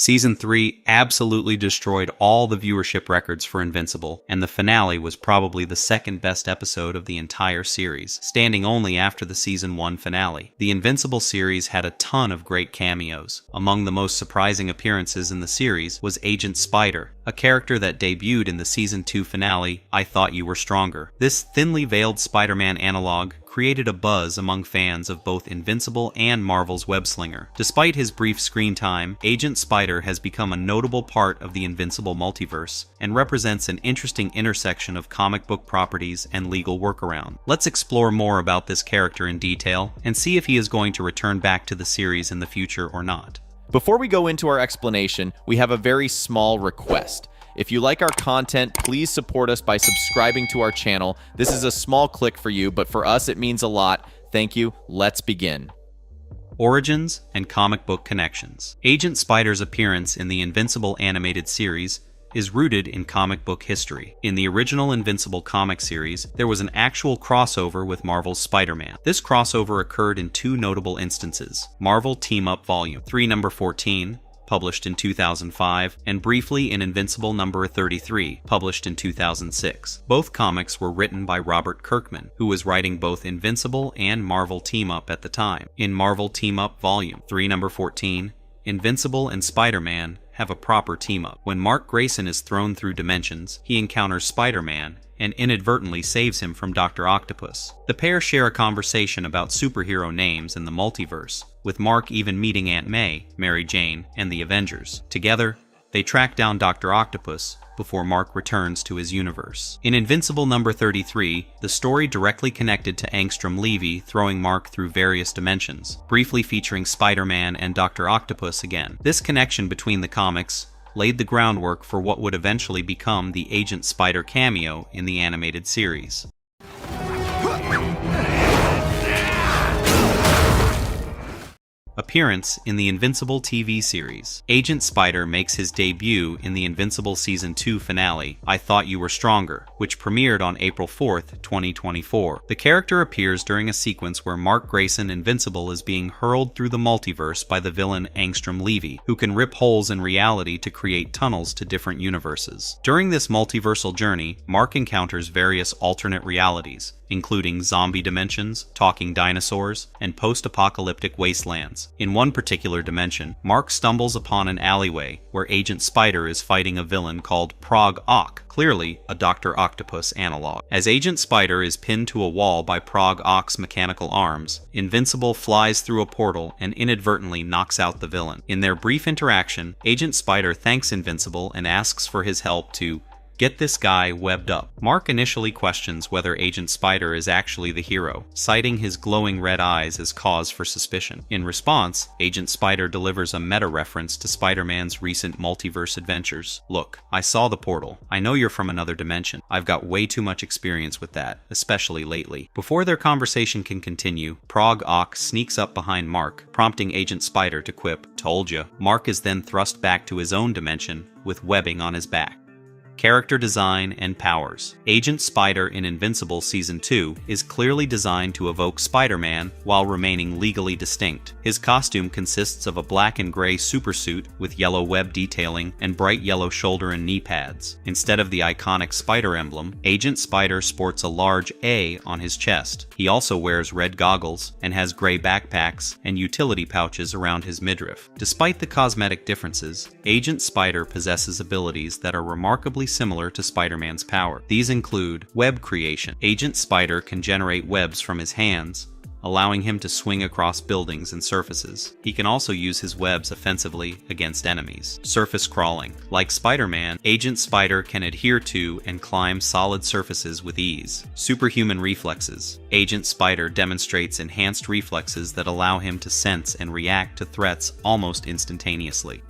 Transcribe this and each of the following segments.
Season 3 absolutely destroyed all the viewership records for Invincible, and the finale was probably the second best episode of the entire series, standing only after the Season 1 finale. The Invincible series had a ton of great cameos. Among the most surprising appearances in the series was Agent Spider, a character that debuted in the Season 2 finale, I Thought You Were Stronger. This thinly veiled Spider-Man analog created a buzz among fans of both Invincible and Marvel's Webslinger. Despite his brief screen time, Agent Spider has become a notable part of the Invincible multiverse and represents an interesting intersection of comic book properties and legal workaround. Let's explore more about this character in detail and see if he is going to return back to the series in the future or not. Before we go into our explanation, we have a very small request. If you like our content, please support us by subscribing to our channel. This is a small click for you, but for us it means a lot. Thank you. Let's begin. Origins and comic book connections. Agent Spider's appearance in the Invincible animated series is rooted in comic book history. In the original Invincible comic series, there was an actual crossover with Marvel's Spider-Man. This crossover occurred in two notable instances: Marvel Team Up Volume 3 number 14, published in 2005, and briefly in Invincible number 33, published in 2006. Both comics were written by Robert Kirkman, who was writing both Invincible and Marvel Team Up at the time. In Marvel Team Up Volume 3 number 14, Invincible and Spider-Man have a proper team-up. When Mark Grayson is thrown through dimensions, he encounters Spider-Man and inadvertently saves him from Dr. Octopus. The pair share a conversation about superhero names in the multiverse, with Mark even meeting Aunt May, Mary Jane, and the Avengers. Together, they track down Dr. Octopus before Mark returns to his universe. In Invincible number 33, the story directly connected to Angstrom Levy throwing Mark through various dimensions, briefly featuring Spider-Man and Dr. Octopus again. This connection between the comics laid the groundwork for what would eventually become the Agent Spider cameo in the animated series. Appearance in the Invincible TV series. Agent Spider makes his debut in the Invincible Season 2 finale, I Thought You Were Stronger, which premiered on April 4th, 2024. The character appears during a sequence where Mark Grayson Invincible is being hurled through the multiverse by the villain Angstrom Levy, who can rip holes in reality to create tunnels to different universes. During this multiversal journey, Mark encounters various alternate realities, including zombie dimensions, talking dinosaurs, and post-apocalyptic wastelands. In one particular dimension, Mark stumbles upon an alleyway where Agent Spider is fighting a villain called Prog Ock, clearly a Dr. Octopus analog. As Agent Spider is pinned to a wall by Prog Ock's mechanical arms, Invincible flies through a portal and inadvertently knocks out the villain. In their brief interaction, Agent Spider thanks Invincible and asks for his help to get this guy webbed up. Mark initially questions whether Agent Spider is actually the hero, citing his glowing red eyes as cause for suspicion. In response, Agent Spider delivers a meta-reference to Spider-Man's recent multiverse adventures. Look, I saw the portal. I know you're from another dimension. I've got way too much experience with that, especially lately. Before their conversation can continue, Prog Ock sneaks up behind Mark, prompting Agent Spider to quip, "Told ya." Mark is then thrust back to his own dimension with webbing on his back. Character design and powers. Agent Spider in Invincible Season 2 is clearly designed to evoke Spider-Man while remaining legally distinct. His costume consists of a black and gray supersuit with yellow web detailing and bright yellow shoulder and knee pads. Instead of the iconic spider emblem, Agent Spider sports a large A on his chest. He also wears red goggles and has gray backpacks and utility pouches around his midriff. Despite the cosmetic differences, Agent Spider possesses abilities that are remarkably similar to Spider-Man's power. These include web creation. Agent Spider can generate webs from his hands, allowing him to swing across buildings and surfaces. He can also use his webs offensively against enemies. Surface crawling. Like Spider-Man, Agent Spider can adhere to and climb solid surfaces with ease. Superhuman reflexes. Agent Spider demonstrates enhanced reflexes that allow him to sense and react to threats almost instantaneously.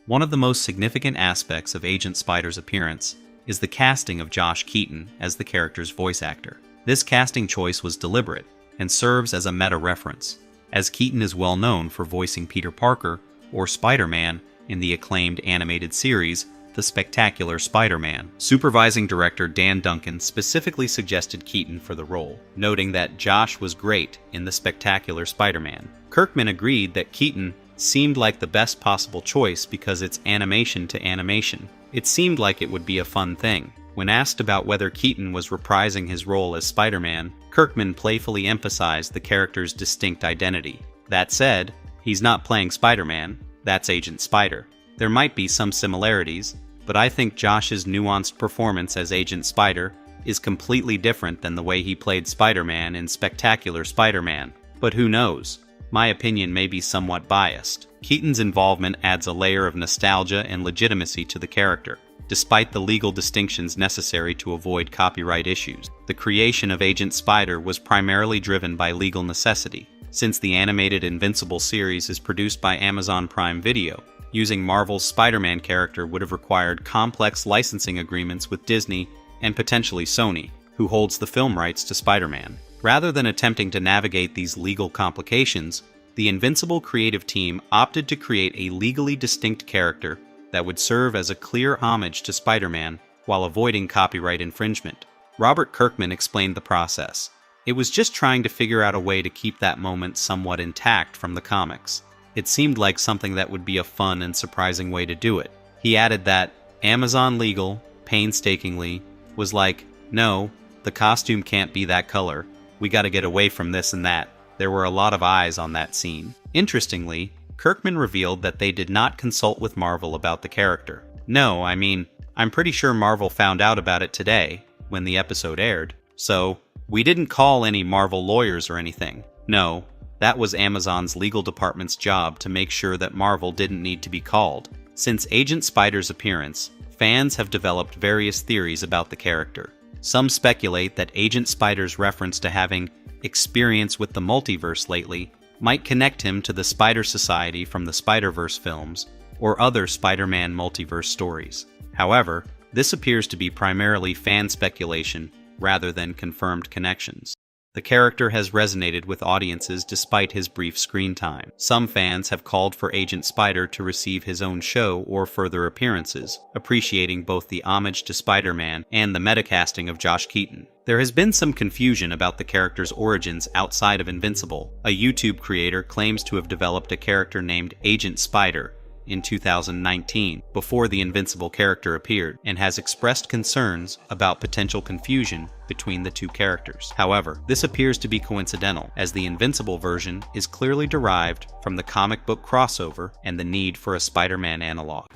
One of the most significant aspects of Agent Spider's appearance is the casting of Josh Keaton as the character's voice actor. This casting choice was deliberate and serves as a meta-reference, as Keaton is well known for voicing Peter Parker or Spider-Man in the acclaimed animated series The Spectacular Spider-Man. Supervising director Dan Duncan specifically suggested Keaton for the role, noting that Josh was great in The Spectacular Spider-Man. Kirkman agreed that Keaton seemed like the best possible choice because it's animation to animation. It seemed like it would be a fun thing. When asked about whether Keaton was reprising his role as Spider-Man, Kirkman playfully emphasized the character's distinct identity. That said, he's not playing Spider-Man, that's Agent Spider. There might be some similarities, but I think Josh's nuanced performance as Agent Spider is completely different than the way he played Spider-Man in Spectacular Spider-Man. But who knows? My opinion may be somewhat biased. Keaton's involvement adds a layer of nostalgia and legitimacy to the character. Despite the legal distinctions necessary to avoid copyright issues, the creation of Agent Spider was primarily driven by legal necessity. Since the animated Invincible series is produced by Amazon Prime Video, using Marvel's Spider-Man character would have required complex licensing agreements with Disney and potentially Sony, who holds the film rights to Spider-Man. Rather than attempting to navigate these legal complications, the Invincible creative team opted to create a legally distinct character that would serve as a clear homage to Spider-Man while avoiding copyright infringement. Robert Kirkman explained the process. It was just trying to figure out a way to keep that moment somewhat intact from the comics. It seemed like something that would be a fun and surprising way to do it. He added that Amazon Legal, painstakingly, was like, no, the costume can't be that color. We gotta get away from this and that. There were a lot of eyes on that scene. Interestingly, Kirkman revealed that they did not consult with Marvel about the character. No, I mean, I'm pretty sure Marvel found out about it today, when the episode aired. So, we didn't call any Marvel lawyers or anything. No, that was Amazon's legal department's job to make sure that Marvel didn't need to be called. Since Agent Spider's appearance, fans have developed various theories about the character. Some speculate that Agent Spider's reference to having experience with the multiverse lately might connect him to the Spider Society from the Spider-Verse films or other Spider-Man multiverse stories. However, this appears to be primarily fan speculation rather than confirmed connections. The character has resonated with audiences despite his brief screen time. Some fans have called for Agent Spider to receive his own show or further appearances, appreciating both the homage to Spider-Man and the metacasting of Josh Keaton. There has been some confusion about the character's origins outside of Invincible. A YouTube creator claims to have developed a character named Agent Spider in 2019, before the Invincible character appeared, and has expressed concerns about potential confusion between the two characters. However, this appears to be coincidental, as the Invincible version is clearly derived from the comic book crossover and the need for a Spider-Man analog.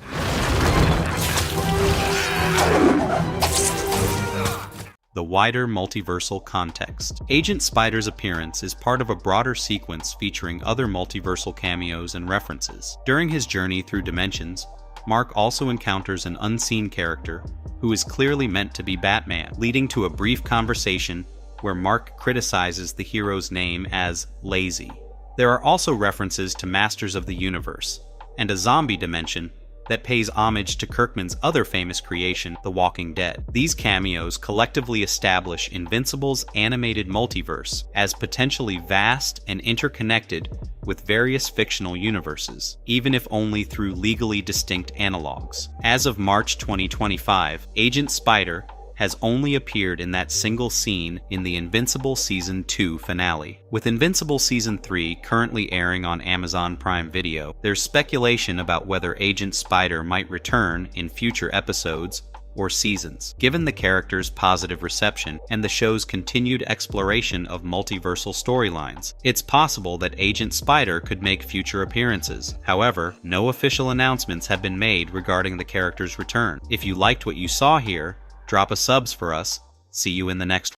The wider multiversal context. Agent Spider's appearance is part of a broader sequence featuring other multiversal cameos and references. During his journey through dimensions, Mark also encounters an unseen character who is clearly meant to be Batman, leading to a brief conversation where Mark criticizes the hero's name as lazy. There are also references to Masters of the Universe and a zombie dimension that pays homage to Kirkman's other famous creation, The Walking Dead. These cameos collectively establish Invincible's animated multiverse as potentially vast and interconnected with various fictional universes, even if only through legally distinct analogs. As of March 2025, Agent Spider has only appeared in that single scene in the Invincible Season 2 finale. With Invincible Season 3 currently airing on Amazon Prime Video, there's speculation about whether Agent Spider might return in future episodes or seasons. Given the character's positive reception and the show's continued exploration of multiversal storylines, it's possible that Agent Spider could make future appearances. However, no official announcements have been made regarding the character's return. If you liked what you saw here, drop a subs for us. See you in the next